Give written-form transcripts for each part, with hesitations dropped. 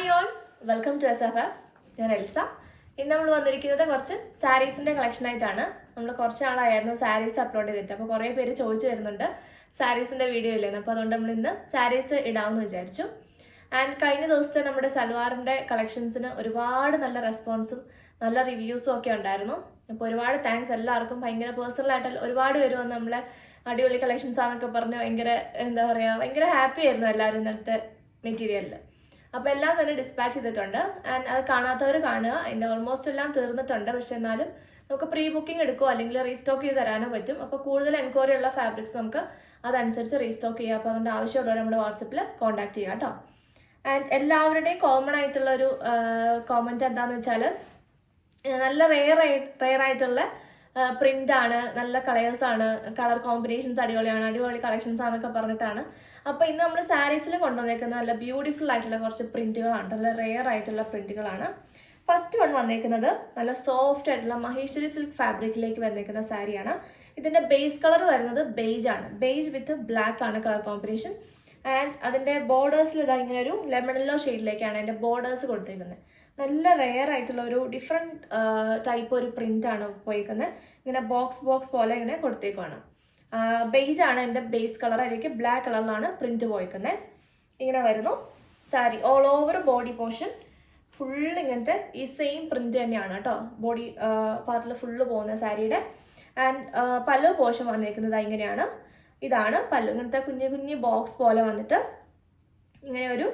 Hi all, welcome to SFFs. ഞാൻ Elsa. ഇന്ന് നമ്മൾ വന്നിരിക്കുന്നത് കുറച്ച് സാരീസിൻ്റെ കളക്ഷനായിട്ടാണ്. നമ്മൾ കുറച്ച് നാളായിരുന്നു സാരീസ് അപ്ലോഡ് ചെയ്തിട്ട്. അപ്പോൾ കുറേ പേര് ചോദിച്ചു വരുന്നുണ്ട് സാരീസിൻ്റെ വീഡിയോ ഇല്ലെന്ന്. അപ്പോൾ അതുകൊണ്ട് നമ്മൾ ഇന്ന് സാരീസ് ഇടാമെന്ന് വിചാരിച്ചു. ആൻഡ് കഴിഞ്ഞ ദിവസത്തെ നമ്മുടെ സൽവാറിൻ്റെ കളക്ഷൻസിന് ഒരുപാട് നല്ല റെസ്പോൺസും നല്ല റിവ്യൂസും ഒക്കെ ഉണ്ടായിരുന്നു. അപ്പോൾ ഒരുപാട് താങ്ക്സ് എല്ലാവർക്കും. ഭയങ്കര പേഴ്സണലായിട്ട് ഒരുപാട് പേര് വന്ന് നമ്മളെ അടിപൊളി കളക്ഷൻസ് ആണെന്നൊക്കെ പറഞ്ഞ് ഭയങ്കര ഹാപ്പി ആയിരുന്നു എല്ലാവരും ഇന്നത്തെ മെറ്റീരിയലിൽ. അപ്പോൾ എല്ലാം തന്നെ ഡിസ്പാച്ച് ചെയ്തിട്ടുണ്ട്. ആൻഡ് അത് കാണാത്തവർ കാണുക. അതിൻ്റെ ഓൾമോസ്റ്റ് എല്ലാം തീർന്നിട്ടുണ്ട്. പക്ഷെ എന്നാലും നമുക്ക് പ്രീ ബുക്കിംഗ് എടുക്കുമോ അല്ലെങ്കിൽ റീസ്റ്റോക്ക് ചെയ്ത് തരാനോ പറ്റും. അപ്പോൾ കൂടുതൽ എൻക്വയറി ഉള്ള ഫാബ്രിക്സ് നമുക്ക് അതനുസരിച്ച് റീസ്റ്റോക്ക് ചെയ്യാം. അപ്പോൾ അതുകൊണ്ട് ആവശ്യമുള്ളവർ നമ്മുടെ വാട്സപ്പിൽ കോൺടാക്ട് ചെയ്യുക കേട്ടോ. ആൻഡ് എല്ലാവരുടെയും കോമൺ ആയിട്ടുള്ളൊരു കോമൻറ്റ് എന്താണെന്ന് വെച്ചാൽ നല്ല റെയർ ആയിട്ടുള്ള പ്രിൻ്റാണ്, നല്ല കളേഴ്സാണ്, കളർ കോമ്പിനേഷൻസ് അടിപൊളിയാണ്, അടിപൊളി കളക്ഷൻസ് ആണെന്നൊക്കെ പറഞ്ഞിട്ടാണ്. അപ്പോൾ ഇന്ന് നമ്മൾ സാരീസിൽ കൊണ്ടുവന്നേക്കുന്ന നല്ല ബ്യൂട്ടിഫുൾ ആയിട്ടുള്ള കുറച്ച് പ്രിൻറ്റുകളാണ്, നല്ല റെയർ ആയിട്ടുള്ള പ്രിൻറ്റുകളാണ്. ഫസ്റ്റ് വൺ വന്നേക്കുന്നത് നല്ല സോഫ്റ്റ് ആയിട്ടുള്ള മഹേശ്വരി സിൽക്ക് ഫാബ്രിക്കിലേക്ക് വന്നേക്കുന്ന സാരിയാണ്. ഇതിൻ്റെ ബേസ് കളർ വരുന്നത് ബേജ് ആണ്. ബേജ് വിത്ത് ബ്ലാക്ക് ആണ് കളർ കോമ്പിനേഷൻ. ആൻഡ് അതിൻ്റെ ബോർഡേഴ്സിൽ ഇതാ ഇങ്ങനെ ഒരു ലെമൺ യെല്ലോ ഷെയ്ഡിലേക്കാണ് അതിൻ്റെ ബോർഡേഴ്സ് കൊടുത്തേക്കുന്നത്. നല്ല റെയർ ആയിട്ടുള്ള ഒരു ഡിഫറെൻറ്റ് ടൈപ്പ് ഒരു പ്രിൻ്റാണ് പോയിരിക്കുന്നത്. ഇങ്ങനെ ബോക്സ് പോലെ ഇങ്ങനെ കൊടുത്തേക്കുവാണ്. ബേജ് ആണ് എൻ്റെ ബേസ് കളർ. അതിലേക്ക് ബ്ലാക്ക് കളറിലാണ് പ്രിന്റ് പോയിരിക്കുന്നത്. ഇങ്ങനെ വരുന്നു sari. All over body portion full ഇങ്ങനത്തെ ഈ സെയിം പ്രിന്റ് തന്നെയാണ് കേട്ടോ. ബോഡി പാർട്ടിൽ ഫുള്ള് പോകുന്ന സാരിയുടെ. ആൻഡ് പല്ലു പോർഷൻ വന്നിരിക്കുന്നത് ഇങ്ങനെയാണ്. ഇതാണ് പല്ലു. ഇങ്ങനത്തെ കുഞ്ഞു ബോക്സ് പോലെ വന്നിട്ട് ഇങ്ങനെ ഒരു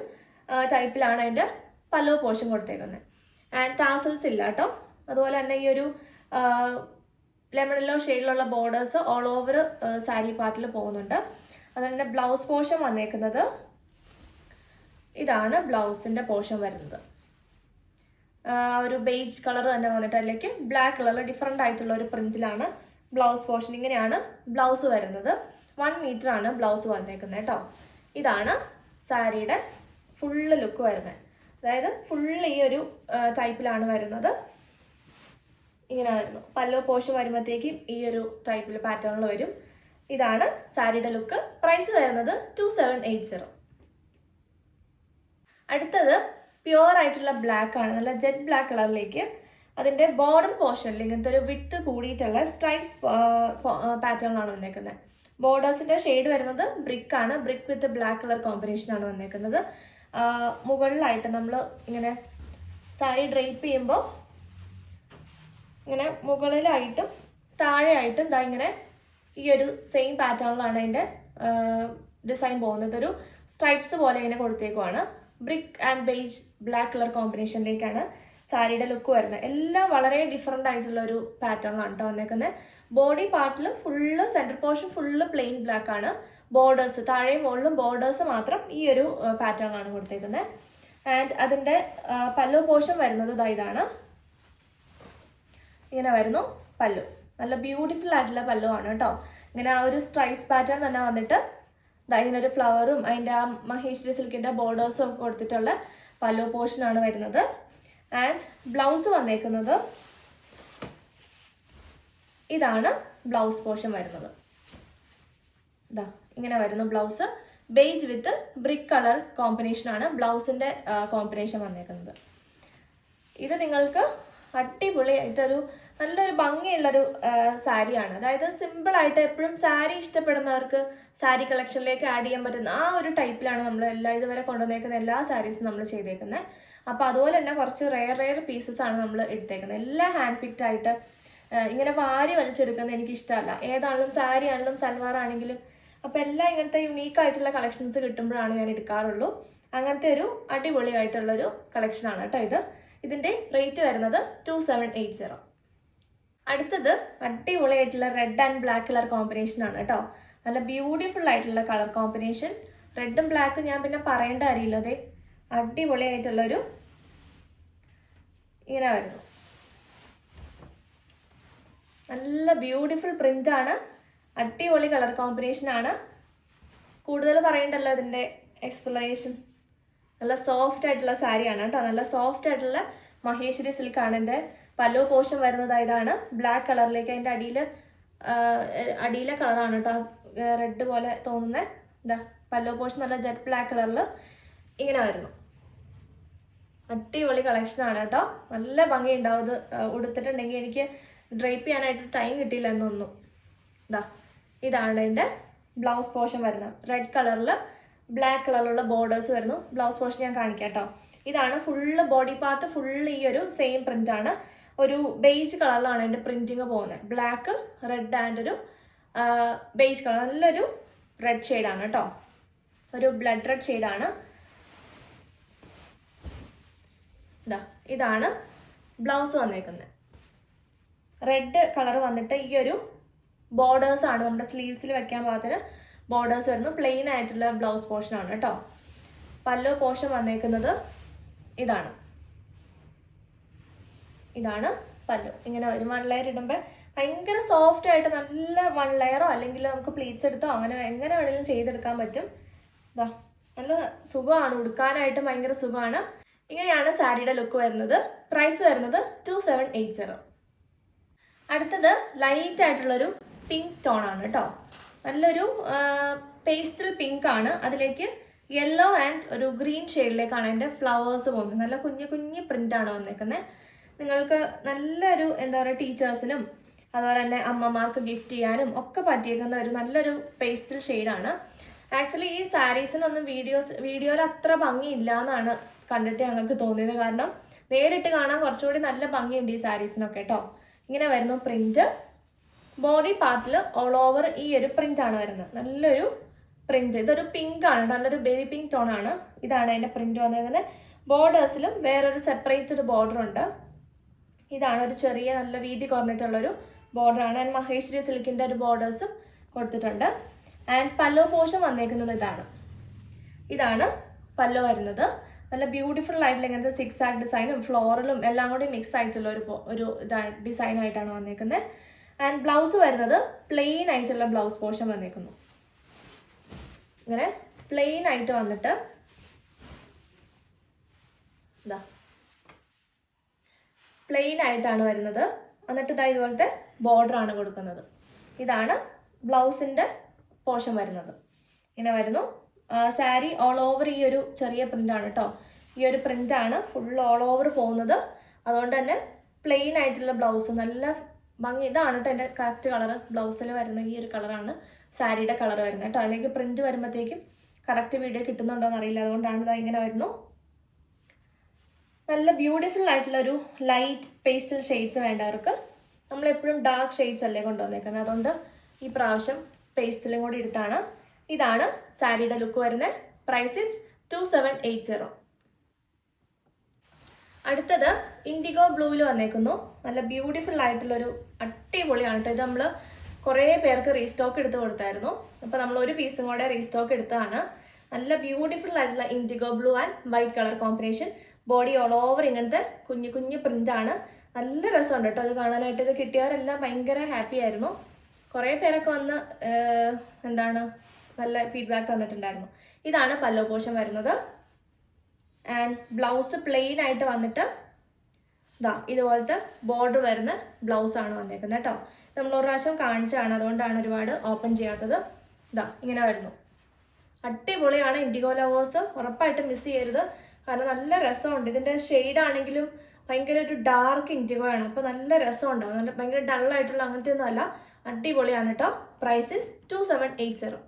ടൈപ്പിലാണ് അതിൻ്റെ പല്ലു പോർഷൻ കൊടുത്തേക്കുന്നത്. ആൻഡ് ടാസൽസ് ഇല്ല കേട്ടോ. അതുപോലെ തന്നെ ഈ ഒരു ലെമൺ യെല്ലോ ഷെയ്ഡിലുള്ള ബോർഡേഴ്സ് ഓൾ ഓവർ സാരി പാർട്ടിൽ പോകുന്നുണ്ട്. അതുകൊണ്ട് ബ്ലൗസ് പോർഷൻ വന്നേക്കുന്നത് ഇതാണ്. ബ്ലൗസിൻ്റെ പോർഷൻ വരുന്നത് ഒരു ബേജ് കളർ തന്നെ വന്നിട്ട് അതിലേക്ക് ബ്ലാക്ക് കളറിൽ ഡിഫറെൻ്റ് ആയിട്ടുള്ള ഒരു പ്രിന്റിലാണ് ബ്ലൗസ് പോർഷൻ. ഇങ്ങനെയാണ് ബ്ലൗസ് വരുന്നത്. 1 മീറ്റർ ആണ് ബ്ലൗസ് വന്നേക്കുന്നത് കേട്ടോ. ഇതാണ് സാരിയുടെ ഫുള്ള് ലുക്ക് വരുന്നത്. അതായത് ഫുള്ള് ഈ ഒരു ടൈപ്പിലാണ് വരുന്നത്. ഇങ്ങനെ വരുന്നു. പല്ലു പോർഷൻ വരുമ്പോഴത്തേക്കും ഈ ഒരു ടൈപ്പിൽ പാറ്റേണിൽ വരും. ഇതാണ് സാരിയുടെ ലുക്ക്. പ്രൈസ് വരുന്നത് 2780. അടുത്തത് പ്യുവർ ആയിട്ടുള്ള ബ്ലാക്ക് ആണ്. നല്ല ജെറ്റ് ബ്ലാക്ക് കളറിലേക്ക് അതിൻ്റെ ബോർഡർ പോർഷനിൽ ഇങ്ങനത്തെ ഒരു വിട്ട് കൂടിയിട്ടുള്ള സ്ട്രൈപ്സ് പാറ്റേണിലാണ് വന്നേക്കുന്നത്. ബോർഡേഴ്സിൻ്റെ ഷെയ്ഡ് വരുന്നത് ബ്രിക്ക് ആണ്. ബ്രിക്ക് വിത്ത് ബ്ലാക്ക് കളർ കോമ്പിനേഷനാണ് വന്നേക്കുന്നത്. മുകളിലായിട്ട് നമ്മൾ ഇങ്ങനെ സാരി ഡ്രേപ്പ് ചെയ്യുമ്പോൾ ഇങ്ങനെ മുകളിലായിട്ടും താഴെയായിട്ടും ഇതാ ഇങ്ങനെ ഈ ഒരു സെയിം പാറ്റേണിലാണ് അതിൻ്റെ ഡിസൈൻ പോകുന്നത്. ഒരു സ്ട്രൈപ്സ് പോലെ ഇങ്ങനെ കൊടുത്തേക്കുവാണ്. Brick and beige black colour കോമ്പിനേഷനിലേക്കാണ് സാരിയുടെ ലുക്ക് വരുന്നത്. എല്ലാം വളരെ ഡിഫറെൻ്റ് ആയിട്ടുള്ള ഒരു പാറ്റേണിലാണ് കേട്ടോ വന്നേക്കുന്നത്. ബോഡി പാർട്ടിൽ full centre portion full plain black ആണ്. ബോർഡേഴ്സ് താഴെയും മുകളിലും ബോർഡേഴ്സ് മാത്രം ഈ ഒരു പാറ്റേണിലാണ് കൊടുത്തേക്കുന്നത്. ആൻഡ് അതിൻ്റെ പല്ലു പോർഷൻ വരുന്നത് ഇതാണ്. ഇങ്ങനെ വരുന്നു പല്ലു. നല്ല ബ്യൂട്ടിഫുൾ ആയിട്ടുള്ള പല്ലു ആണ് കേട്ടോ. ഇങ്ങനെ ആ ഒരു സ്ട്രൈപ്സ് പാറ്റേൺ തന്നെ വന്നിട്ട് ഇങ്ങനെ ഒരു ഫ്ലവറും അതിൻ്റെ ആ മഹേശ്വരി സിൽക്കിൻ്റെ ബോർഡേഴ്സും ഒക്കെ കൊടുത്തിട്ടുള്ള പല്ലു പോർഷനാണ് വരുന്നത്. ആൻഡ് ബ്ലൗസ് വന്നേക്കുന്നത് ഇതാണ്. ബ്ലൗസ് പോർഷൻ വരുന്നത് ഇതാ ഇങ്ങനെ വരുന്നു. ബ്ലൗസ് ബേജ് വിത്ത് ബ്രിക്ക് കളർ കോമ്പിനേഷനാണ് ബ്ലൗസിൻ്റെ കോമ്പിനേഷൻ വന്നേക്കുന്നത്. ഇത് നിങ്ങൾക്ക് അടിപൊളിയായിട്ടൊരു നല്ലൊരു ഭംഗിയുള്ളൊരു സാരിയാണ്. അതായത് സിമ്പിളായിട്ട് എപ്പോഴും സാരി ഇഷ്ടപ്പെടുന്നവർക്ക് സാരി കളക്ഷനിലേക്ക് ആഡ് ചെയ്യാൻ പറ്റുന്ന ആ ഒരു ടൈപ്പിലാണ് നമ്മൾ ഇതുവരെ കൊണ്ടുവന്നേക്കുന്ന എല്ലാ സാരീസും നമ്മൾ ചെയ്തേക്കുന്നത്. അപ്പോൾ അതുപോലെ തന്നെ കുറച്ച് റെയർ പീസസ് ആണ് നമ്മൾ എടുത്തേക്കുന്നത്. എല്ലാം ഹാൻഡ് പിക്ഡ് ആയിട്ട് ഇങ്ങനെ വാരി വലിച്ചെടുക്കുന്നത് എനിക്ക് ഇഷ്ടമല്ല. ഏതാണെങ്കിലും സാരി ആണെങ്കിലും സൽവാർ ആണെങ്കിലും. അപ്പോൾ എല്ലാം ഇങ്ങനത്തെ യുണീക്കായിട്ടുള്ള കളക്ഷൻസ് കിട്ടുമ്പോഴാണ് ഞാൻ എടുക്കാറുള്ളൂ. അങ്ങനത്തെ ഒരു അടിപൊളിയായിട്ടുള്ളൊരു കളക്ഷനാണ് കേട്ടോ ഇത്. ഇതിൻ്റെ റേറ്റ് വരുന്നത് 2780. അടുത്തത് അടിപൊളിയായിട്ടുള്ള റെഡ് ആൻഡ് ബ്ലാക്ക് കളർ കോമ്പിനേഷനാണ് കേട്ടോ. നല്ല ബ്യൂട്ടിഫുൾ ആയിട്ടുള്ള കളർ കോമ്പിനേഷൻ. റെഡും ബ്ലാക്കും ഞാൻ പിന്നെ പറയേണ്ട അറിയില്ല. അതെ അടിപൊളിയായിട്ടുള്ളൊരു ഇങ്ങനെ വരുന്നു. നല്ല ബ്യൂട്ടിഫുൾ പ്രിൻ്റാണ്. അടിപൊളി കളർ കോമ്പിനേഷനാണ്. കൂടുതൽ പറയണ്ടല്ലോ ഇതിൻ്റെ എക്സ്പ്ലനേഷൻ. നല്ല സോഫ്റ്റ് ആയിട്ടുള്ള സാരിയാണ് കേട്ടോ. നല്ല സോഫ്റ്റ് ആയിട്ടുള്ള മഹേശ്വരി സിൽക്കാണ്. എൻ്റെ പല്ലു പോർഷൻ വരുന്നത് ഇതാണ്. ബ്ലാക്ക് കളറിലേക്ക് അതിൻ്റെ അടിയിലെ കളറാണ് കേട്ടോ. റെഡ് പോലെ തോന്നുന്നത്. പല്ലു പോർഷൻ നല്ല ജെറ്റ് ബ്ലാക്ക് കളറിൽ ഇങ്ങനെ വരുന്നു. അടിപൊളി കളക്ഷനാണ് കേട്ടോ. നല്ല ഭംഗിയുണ്ടാവും ഇത് ഉടുത്തിട്ടുണ്ടെങ്കിൽ. എനിക്ക് ഡ്രൈപ്പ് ചെയ്യാനായിട്ട് ടൈം കിട്ടിയില്ല എന്നൊന്നും. ഇതാണ് ഇതിൻ്റെ ബ്ലൗസ് പോർഷൻ വരുന്നത്. റെഡ് കളറിൽ ബ്ലാക്ക് കളറിലുള്ള ബോർഡേഴ്സ് വരുന്നു. ബ്ലൗസ് പോർഷൻ ഞാൻ കാണിക്കാം കേട്ടോ. ഇതാണ് ഫുള്ള് ബോഡി പാർട്ട്, ഫുള്ള് ഈ ഒരു സെയിം പ്രിന്റ് ആണ്. ഒരു ബേജ് കളറിലാണ് എൻ്റെ പ്രിന്റിങ് പോകുന്നത്. ബ്ലാക്ക്, റെഡ് ആൻഡ് ഒരു ബേജ് കളർ, നല്ലൊരു റെഡ് ഷെയ്ഡാണ് കേട്ടോ. ഒരു ബ്ലഡ് റെഡ് ഷെയ്ഡാണ്. ഇതാണ് ബ്ലൗസ് വന്നേക്കുന്നത്. റെഡ് കളർ വന്നിട്ട് ഈ ഒരു ബോർഡേഴ്സ് ആണ് നമ്മുടെ സ്ലീവ്സിൽ വെക്കാൻ പാകത്തിന് ബോർഡേഴ്സ് വരുന്നു. പ്ലെയിൻ ആയിട്ടുള്ള ബ്ലൗസ് പോർഷൻ ആണ് കേട്ടോ. പല്ലു പോർഷൻ വന്നേക്കുന്നത് ഇതാണ് പല്ലു. ഇങ്ങനെ ഒരു 1 ലെയർ ഇടുമ്പോൾ ഭയങ്കര സോഫ്റ്റ് ആയിട്ട് നല്ല 1 ലെയറോ അല്ലെങ്കിൽ നമുക്ക് പ്ലീറ്റ്സ് എടുത്തോ അങ്ങനെ എങ്ങനെ വേണമെങ്കിലും ചെയ്തെടുക്കാൻ പറ്റും. നല്ല സുഖമാണ് ഉടുക്കാനായിട്ട്, ഭയങ്കര സുഖമാണ്. ഇങ്ങനെയാണ് സാരിയുടെ ലുക്ക് വരുന്നത്. പ്രൈസ് വരുന്നത് 2780. അടുത്തത് ലൈറ്റ് ആയിട്ടുള്ളൊരു പിങ്ക് ടോൺ ആണ് കേട്ടോ. നല്ലൊരു പേസ്റ്റൽ പിങ്ക് ആണ്. അതിലേക്ക് യെല്ലോ ആൻഡ് ഒരു ഗ്രീൻ ഷെയ്ഡിലേക്കാണ് അതിൻ്റെ ഫ്ലവേഴ്സ് പോകുന്നത്. നല്ല കുഞ്ഞു കുഞ്ഞു പ്രിൻ്റാണ് വന്നേക്കുന്നത്. നിങ്ങൾക്ക് നല്ലൊരു എന്താ പറയുക, ടീച്ചേഴ്സിനും അതുപോലെ തന്നെ അമ്മമാർക്ക് ഗിഫ്റ്റ് ചെയ്യാനും ഒക്കെ പറ്റിയേക്കുന്ന ഒരു നല്ലൊരു പേസ്റ്റൽ ഷെയ്ഡാണ്. ആക്ച്വലി ഈ സാരീസിനൊന്നും വീഡിയോയിൽ അത്ര ഭംഗിയില്ല എന്നാണ് കണ്ടിട്ട് ഞങ്ങൾക്ക് തോന്നിയത്. കാരണം നേരിട്ട് കാണാൻ കുറച്ചുകൂടി നല്ല ഭംഗിയുണ്ട് ഈ സാരീസിനൊക്കെ കേട്ടോ. ഇങ്ങനെ വരുന്നു പ്രിന്റ്. ബോഡി പാർട്ടിൽ ഓൾ ഓവർ ഈ ഒരു പ്രിന്റ് ആണ് വരുന്നത്. നല്ലൊരു പ്രിന്റ്. ഇതൊരു പിങ്ക് ആണ്, നല്ലൊരു ബേബി പിങ്ക് ടോൺ ആണ്. ഇതാണ് അതിന്റെ പ്രിന്റ് വന്നിരിക്കുന്നത്. ബോർഡേഴ്സിലും വേറൊരു സെപ്പറേറ്റ് ഒരു ബോർഡർ ഉണ്ട്. ഇതാണ് ഒരു ചെറിയ നല്ല വീതി കുറഞ്ഞിട്ടുള്ളൊരു ബോർഡർ ആണ്. ആൻഡ് മഹേശ്വരി സിൽക്കിന്റെ ഒരു ബോർഡേഴ്സും കൊടുത്തിട്ടുണ്ട്. ആൻഡ് പല്ലോ പോർഷൻ വന്നേക്കുന്നത് ഇതാണ് പല്ലോ വരുന്നത്. നല്ല ബ്യൂട്ടിഫുൾ ആയിട്ടുള്ള ഇങ്ങനത്തെ 6 ആക്ക് ഡിസൈനും ഫ്ലോറലും എല്ലാം കൂടി മിക്സ് ആയിട്ടുള്ള ഒരു ഡിസൈൻ ആയിട്ടാണ് വന്നേക്കുന്നത്. ആൻഡ് ബ്ലൗസ് വരുന്നത് പ്ലെയിൻ ആയിട്ടുള്ള ബ്ലൗസ് പോർഷൻ വന്നേക്കുന്നു. ഇങ്ങനെ പ്ലെയിൻ ആയിട്ട് വന്നിട്ട് പ്ലെയിൻ ആയിട്ടാണ് വരുന്നത്. എന്നിട്ട് ഇതുപോലത്തെ ബോർഡർ ആണ് കൊടുക്കുന്നത്. ഇതാണ് ബ്ലൗസിന്റെ പോർഷൻ വരുന്നത്. ഇങ്ങനെ വരുന്നു. സാരി ഓൾ ഓവർ ഈ ഒരു ചെറിയ പ്രിന്റ് ആണ് കേട്ടോ. ഈ ഒരു പ്രിന്റ് ആണ് ഫുൾ ഓൾ ഓവർ പോകുന്നത്. അതുകൊണ്ട് തന്നെ പ്ലെയിൻ ആയിട്ടുള്ള ബ്ലൗസ് നല്ല ഭംഗി. ഇതാണ് കേട്ടോ എൻ്റെ കറക്റ്റ് കളർ. ബ്ലൗസിൽ വരുന്ന ഈ ഒരു കളറാണ് സാരിയുടെ കളർ വരുന്നത് കേട്ടോ. അതിലേക്ക് പ്രിന്റ് വരുമ്പോഴത്തേക്കും കറക്റ്റ് വീഡിയോ കിട്ടുന്നുണ്ടോ എന്നറിയില്ല. അതുകൊണ്ടാണ് ഇത് ഇങ്ങനെ വരുന്നു. നല്ല ബ്യൂട്ടിഫുൾ ആയിട്ടുള്ള ഒരു ലൈറ്റ് പേസ്റ്റൽ ഷെയ്ഡ്സ് വേണ്ടവർക്ക് നമ്മളെപ്പോഴും ഡാർക്ക് ഷെയ്ഡ്സ് അല്ലേ കൊണ്ടുവന്നേക്കുന്നത്. അതുകൊണ്ട് ഈ പ്രാവശ്യം പേസ്റ്റലും കൂടി എടുത്താണ്. ഇതാണ് സാരിയുടെ ലുക്ക് വരുന്നത്. പ്രൈസ് 2780. അടുത്തത് ഇൻഡിഗോ ബ്ലൂവിൽ വന്നേക്കുന്നു. നല്ല ബ്യൂട്ടിഫുൾ ആയിട്ടുള്ളൊരു അടിപൊളിയാണ് കേട്ടോ. ഇത് നമ്മൾ കുറേ പേർക്ക് റീസ്റ്റോക്ക് എടുത്ത് കൊടുത്തായിരുന്നു. അപ്പോൾ നമ്മൾ ഒരു പീസും കൂടെ റീസ്റ്റോക്ക് എടുത്തതാണ്. നല്ല ബ്യൂട്ടിഫുൾ ആയിട്ടുള്ള IndiGo blue and white colour combination. Body all over ഇങ്ങനത്തെ കുഞ്ഞു കുഞ്ഞു പ്രിന്റാണ്. നല്ല രസമുണ്ട് കേട്ടോ ഇത് കാണാനായിട്ട്. ഇത് കിട്ടിയവരെല്ലാം ഭയങ്കര ഹാപ്പി ആയിരുന്നു. കുറേ പേരൊക്കെ വന്ന് നല്ല ഫീഡ്ബാക്ക് തന്നിട്ടുണ്ടായിരുന്നു. ഇതാണ് പല്ലോ പോർഷൻ വരുന്നത്. ആൻഡ് ബ്ലൗസ് പ്ലെയിൻ ആയിട്ട് വന്നിട്ട് ഇതുപോലത്തെ ബോർഡർ വരുന്ന ബ്ലൗസാണ് വന്നേക്കുന്നത് കേട്ടോ. നമ്മൾ ഒരു പ്രാവശ്യം കാണിച്ചാണ്, അതുകൊണ്ടാണ് ഒരുപാട് ഓപ്പൺ ചെയ്യാത്തത്. ഇങ്ങനെ വരുന്നു. അടിപൊളിയാണ്. ഇൻഡിഗോ ലവേഴ്സ് ഉറപ്പായിട്ടും മിസ് ചെയ്യരുത്. കാരണം നല്ല രസമുണ്ട്. ഇതിൻ്റെ ഷെയ്ഡാണെങ്കിലും ഭയങ്കര ഒരു ഡാർക്ക് ഇൻഡിഗോ ആണ്. അപ്പോൾ നല്ല രസമുണ്ടാവും. നല്ല ഭയങ്കര ഡള്ളായിട്ടുള്ള അങ്ങനത്തെ ഒന്നും അല്ല. അടിപൊളിയാണ് കേട്ടോ. പ്രൈസ് 2780.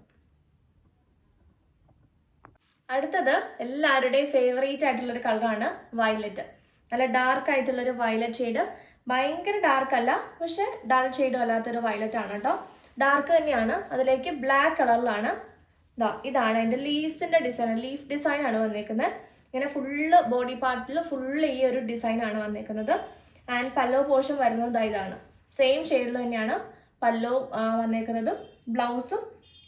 അടുത്തത് എല്ലാവരുടെയും ഫേവറേറ്റ് ആയിട്ടുള്ളൊരു കളറാണ് വയലറ്റ്. നല്ല ഡാർക്ക് ആയിട്ടുള്ളൊരു വയലറ്റ് ഷെയ്ഡ്. ഭയങ്കര ഡാർക്ക് അല്ല, പക്ഷെ ഡൾ ഷെയ്ഡും അല്ലാത്തൊരു വയലറ്റ് ആണ് കേട്ടോ. ഡാർക്ക് തന്നെയാണ്. അതിലേക്ക് ബ്ലാക്ക് കളറിലാണ്. ഇതാണ് അതിൻ്റെ ലീവ്സിൻ്റെ ഡിസൈൻ. ലീഫ് ഡിസൈൻ ആണ് വന്നേക്കുന്നത്. ഇങ്ങനെ ഫുള്ള് ബോഡി പാർട്ടിൽ ഫുള്ള് ഈ ഒരു ഡിസൈൻ ആണ് വന്നേക്കുന്നത്. ആൻഡ് പല്ലോ പോർഷൻ വരുന്നത് ഇതാണ്. സെയിം ഷെയ്ഡിൽ തന്നെയാണ് പല്ലോ വന്നേക്കുന്നതും ബ്ലൗസും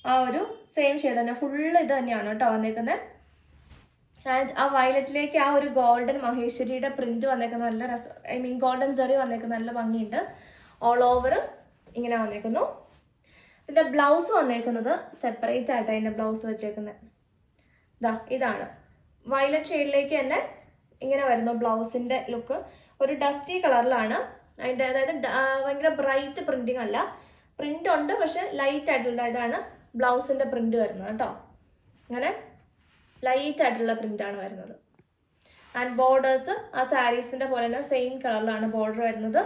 ആ ഒരു സെയിം ഷെയ്ഡ് തന്നെ. ഫുള്ള് ഇത് തന്നെയാണ് കേട്ടോ വന്നേക്കുന്നത്. ആൻഡ് ആ വയലറ്റിലേക്ക് ആ ഒരു ഗോൾഡൻ മഹേശ്വരിയുടെ പ്രിന്റ് വന്നേക്കുന്നത് നല്ല രസം. ഗോൾഡൻ സെറി വന്നേക്കുന്നത് നല്ല ഭംഗിയുണ്ട്. ഓൾ ഓവർ ഇങ്ങനെ വന്നേക്കുന്നു. ഇതിൻ്റെ ബ്ലൗസ് വന്നേക്കുന്നത് സെപ്പറേറ്റ് ആയിട്ട് അതിൻ്റെ ബ്ലൗസ് വെച്ചേക്കുന്നത്. ഇതാണ് വയലറ്റ് ഷെയ്ഡിലേക്ക് തന്നെ ഇങ്ങനെ വരുന്നു ബ്ലൗസിൻ്റെ ലുക്ക്. ഒരു ഡസ്റ്റി കളറിലാണ് അതിൻ്റെ. അതായത് ഭയങ്കര ബ്രൈറ്റ് പ്രിന്റിങ് അല്ല. പ്രിന്റ് ഉണ്ട്, പക്ഷെ ലൈറ്റ് ആയിട്ടുള്ള ഇതാണ് ബ്ലൗസിൻ്റെ പ്രിന്റ് വരുന്നത് കേട്ടോ. അങ്ങനെ ലൈറ്റ് ആയിട്ടുള്ള പ്രിന്റാണ് വരുന്നത്. ആൻഡ് ബോർഡേഴ്സ് ആ സാരീസിൻ്റെ പോലെ തന്നെ സെയിം കളറിലാണ് ബോർഡർ വരുന്നത്.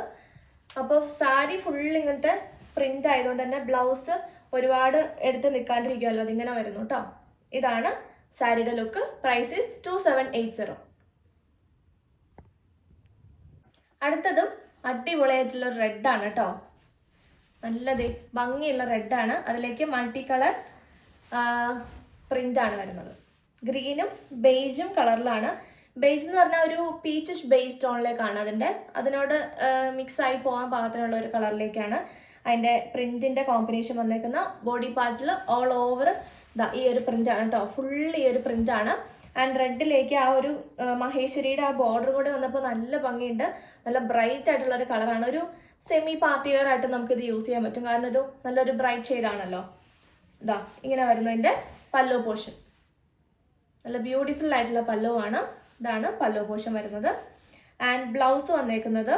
അപ്പോൾ സാരി ഫുൾ ഇങ്ങനത്തെ പ്രിന്റ് ആയതുകൊണ്ട് തന്നെ ബ്ലൗസ് ഒരുപാട് എടുത്ത് നിൽക്കാണ്ടിരിക്കുമല്ലോ, അതിങ്ങനെ വരുന്നു കേട്ടോ. ഇതാണ് സാരിയുടെ ലുക്ക്. Price is 2780. അടുത്തതും അടിപൊളിയായിട്ടുള്ള റെഡാണ് കേട്ടോ. നല്ലത് ഭംഗിയുള്ള റെഡാണ്. അതിലേക്ക് മൾട്ടി കളർ പ്രിന്റ് ആണ് വരുന്നത്. ഗ്രീനും ബേജും കളറിലാണ്. ബേജ് എന്ന് പറഞ്ഞാൽ ഒരു പീച്ചിഷ് ബേജ് ടോണിലേക്കാണ് അതിനോട് മിക്സ് ആയി പോകാൻ പാകത്തിനുള്ള ഒരു കളറിലേക്കാണ് അതിൻ്റെ പ്രിന്റിന്റെ കോമ്പിനേഷൻ വന്നേക്കുന്ന. ബോഡി പാർട്ടിൽ ഓൾ ഓവർ ഈ ഒരു പ്രിന്റ് ആണ് കേട്ടോ. ഫുൾ ഈ ഒരു പ്രിന്റ് ആണ്. ആൻഡ് റെഡിലേക്ക് ആ ഒരു മഹേശ്വരിയുടെ ആ ബോർഡർ കൂടെ വന്നപ്പോൾ നല്ല ഭംഗിയുണ്ട്. നല്ല ബ്രൈറ്റ് ആയിട്ടുള്ള ഒരു കളറാണ്. ഒരു സെമി പാർട്ടി വെയർ ആയിട്ട് നമുക്കിത് യൂസ് ചെയ്യാൻ പറ്റും. കാരണം ഒരു നല്ലൊരു ബ്രൈറ്റ് ഷെയ്ഡാണല്ലോ. ഇങ്ങനെ വരുന്നതിൻ്റെ പല്ലോ പോർഷൻ നല്ല ബ്യൂട്ടിഫുൾ ആയിട്ടുള്ള പല്ലുവാണ്. ഇതാണ് പല്ലോ പോർഷൻ വരുന്നത്. ആൻഡ് ബ്ലൗസ് വന്നേക്കുന്നത്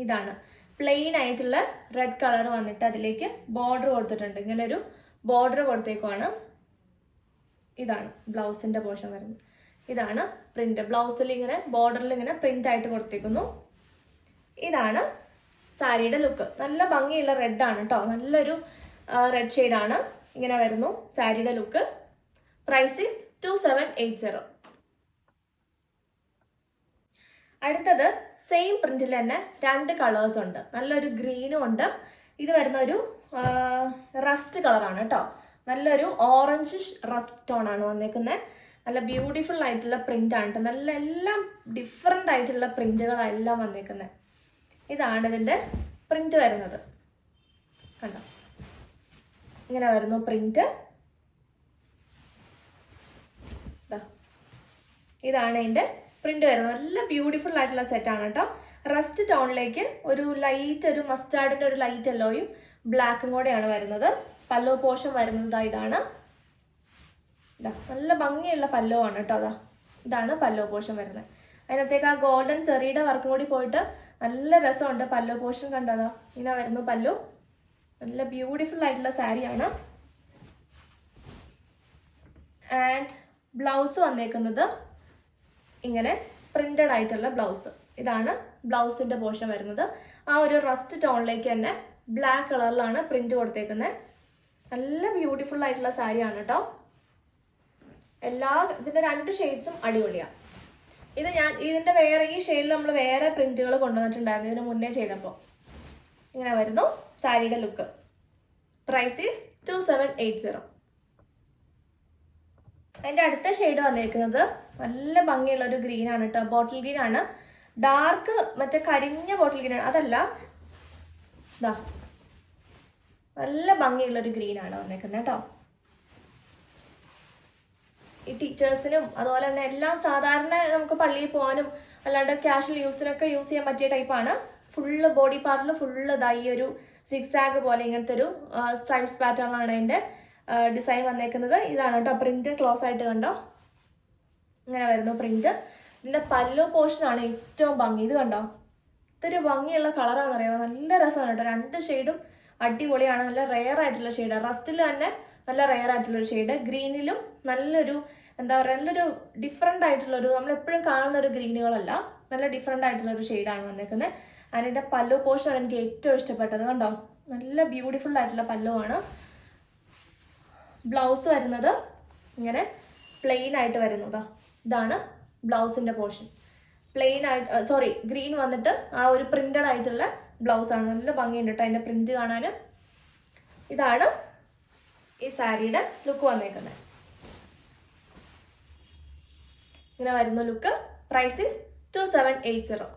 ഇതാണ്. പ്ലെയിൻ ആയിട്ടുള്ള റെഡ് കളർ വന്നിട്ട് അതിലേക്ക് ബോർഡർ കൊടുത്തിട്ടുണ്ട്. ഇങ്ങനെ ഒരു ബോർഡർ കൊടുത്തേക്കുവാണ്. ഇതാണ് ബ്ലൗസിന്റെ പോർഷൻ വരുന്നത്. ഇതാണ് പ്രിന്റ്. ബ്ലൗസിൽ ഇങ്ങനെ ബോർഡറിൽ ഇങ്ങനെ പ്രിന്റ് ആയിട്ട് കൊടുത്തേക്കുന്നു. ഇതാണ് സാരിയുടെ ലുക്ക്. നല്ല ഭംഗിയുള്ള റെഡ് ആണ് കേട്ടോ. നല്ലൊരു റെഡ് ഷെയ്ഡാണ്. ഇങ്ങനെ വരുന്നു സാരിയുടെ ലുക്ക്. Price is 2780. അടുത്തത് സെയിം പ്രിന്റിൽ തന്നെ 2 കളേഴ്സ് ഉണ്ട്. നല്ലൊരു ഗ്രീനും ഉണ്ട്. ഇത് വരുന്ന ഒരു റസ്റ്റ് കളറാണ് കേട്ടോ. നല്ലൊരു ഓറഞ്ച് റസ്റ്റ് ടോൺ ആണ് വന്നേക്കുന്നത്. നല്ല ബ്യൂട്ടിഫുൾ ആയിട്ടുള്ള പ്രിന്റ് ആണ് കേട്ടോ. നല്ല എല്ലാം ഡിഫറെൻ്റ് ആയിട്ടുള്ള പ്രിന്റുകളെല്ലാം വന്നേക്കുന്നത്. ഇതാണ് ഇതിൻ്റെ പ്രിന്റ് വരുന്നത്. കണ്ടോ, ഇങ്ങനെ വരുന്നു പ്രിന്റ്. ഇതാണ് ഇതിൻ്റെ പ്രിന്റ് വരുന്നത്. നല്ല ബ്യൂട്ടിഫുൾ ആയിട്ടുള്ള സെറ്റാണ് കേട്ടോ. റസ്റ്റ് ടോണിലേക്ക് ഒരു ലൈറ്റ്, ഒരു മസ്റ്റാർഡിൻ്റെ ഒരു ലൈറ്റ് യെല്ലോയും ബ്ലാക്കും കൂടെയാണ് വരുന്നത്. പല്ലോ പോർഷൻ വരുന്നത് ഇതാണ്. നല്ല ഭംഗിയുള്ള പല്ലോ ആണ് കേട്ടോ. ഇതാണ് പല്ലോ പോർഷൻ വരുന്നത്. അതിനകത്തേക്ക് ആ ഗോൾഡൻ സെറിയുടെ വർക്കും കൂടി പോയിട്ട് നല്ല രസമുണ്ട്. പല്ലോ പോർഷൻ കണ്ടതാ, ഇങ്ങനെ വരുന്നു പല്ലോ. നല്ല ബ്യൂട്ടിഫുൾ ആയിട്ടുള്ള സാരിയാണ്. ആൻഡ് ബ്ലൗസ് വന്നേക്കുന്നത് ഇങ്ങനെ പ്രിന്റഡ് ആയിട്ടുള്ള ബ്ലൗസ്. ഇതാണ് ബ്ലൗസിന്റെ പോർഷൻ വരുന്നത്. ആ ഒരു റസ്റ്റ് ടോണിലേക്ക് തന്നെ ബ്ലാക്ക് കളറിലാണ് പ്രിന്റ് കൊടുത്തേക്കുന്നത്. നല്ല ബ്യൂട്ടിഫുൾ ആയിട്ടുള്ള സാരിയാണ് കേട്ടോ. ഇതിന്റെ 2 ഷെയ്ഡ്സും അടിപൊളിയാണ്. ഇതിന്റെ വേറെ ഈ ഷെയ്ഡിൽ നമ്മൾ വേറെ പ്രിന്റുകൾ കൊണ്ടുവന്നിട്ടുണ്ടായിരുന്നു ഇതിന് മുന്നേ ചെയ്തപ്പോൾ. ഇങ്ങനെ വരുന്നു സാരിയുടെ ലുക്ക്. Price is 2780. അതിന്റെ അടുത്ത ഷെയ്ഡ് വന്നിരിക്കുന്നത് നല്ല ഭംഗിയുള്ള ഒരു ഗ്രീൻ ആണ് കേട്ടോ. ബോട്ടിൽ ഗ്രീൻ ആണ്. ഡാർക്ക് മറ്റേ കരിഞ്ഞ ബോട്ടിൽ ഗ്രീൻ ആണ്, അതല്ല. നല്ല ഭംഗിയുള്ള ഒരു ഗ്രീൻ ആണ് വന്നേക്കുന്നത് കേട്ടോ. ഈ ടീച്ചേഴ്സിനും അതുപോലെ തന്നെ എല്ലാം സാധാരണ നമുക്ക് പള്ളിയിൽ പോകാനും അല്ലാണ്ട് കാഷ്വൽ യൂസിനൊക്കെ യൂസ് ചെയ്യാൻ പറ്റിയ ടൈപ്പാണ്. ഫുള്ള് ബോഡി പാർട്ടിൽ ഫുള്ള് ഈ ഒരു സിക്സാഗ് പോലെ ഇങ്ങനത്തെ ഒരു സ്ട്രൈപ്സ് പാറ്റേൺ ആണ് അതിൻ്റെ ഡിസൈൻ വന്നേക്കുന്നത്. ഇതാണ് കേട്ടോ പ്രിന്റ്. ക്ലോസ് ആയിട്ട് കണ്ടോ, ഇങ്ങനെ വരുന്നു പ്രിന്റ്. ഇതിന്റെ പല്ലോ പോർഷനാണ് ഏറ്റവും ഭംഗി. ഇത് കണ്ടോ, ഇതൊരു ഭംഗിയുള്ള കളറാണെന്ന് അറിയാമോ. നല്ല രസമാണ് കേട്ടോ. 2 ഷെയ്ഡും അടിപൊളിയാണ്. നല്ല റെയർ ആയിട്ടുള്ള ഷെയ്ഡാണ്. റസ്റ്റിൽ തന്നെ നല്ല റെയർ ആയിട്ടുള്ളൊരു ഷെയ്ഡ്. ഗ്രീനിലും നല്ലൊരു എന്താ പറയുക, നല്ലൊരു ഡിഫറെൻ്റ് ആയിട്ടുള്ളൊരു, നമ്മളെപ്പോഴും കാണുന്ന ഒരു ഗ്രീനുകളല്ല, നല്ല ഡിഫറെൻ്റ് ആയിട്ടുള്ളൊരു ഷെയ്ഡാണ് വന്നേക്കുന്നത്. അതിൻ്റെ പല്ലോ പോർഷനാണ് എനിക്ക് ഏറ്റവും ഇഷ്ടപ്പെട്ടത്. കണ്ടോ, നല്ല ബ്യൂട്ടിഫുൾ ആയിട്ടുള്ള പല്ലോ ആണ്. ബ്ലൗസ് വരുന്നത് ഇങ്ങനെ പ്ലെയിൻ ആയിട്ട് വരുന്നതാ. ഇതാണ് ബ്ലൗസിന്റെ പോർഷൻ. പ്ലെയിൻ ആയിട്ട് ഗ്രീൻ വന്നിട്ട് ആ ഒരു പ്രിന്റഡ് ആയിട്ടുള്ള ബ്ലൗസ് ആണ്. നല്ല ഭംഗിയുണ്ട് കേട്ടോ അതിന്റെ പ്രിന്റ് കാണാൻ. ഇതാണ് ഈ സാരിയുടെ ലുക്ക് വന്നേക്കുന്നത്. ഇങ്ങനെ വരുന്ന ലുക്ക്. Price is 2780.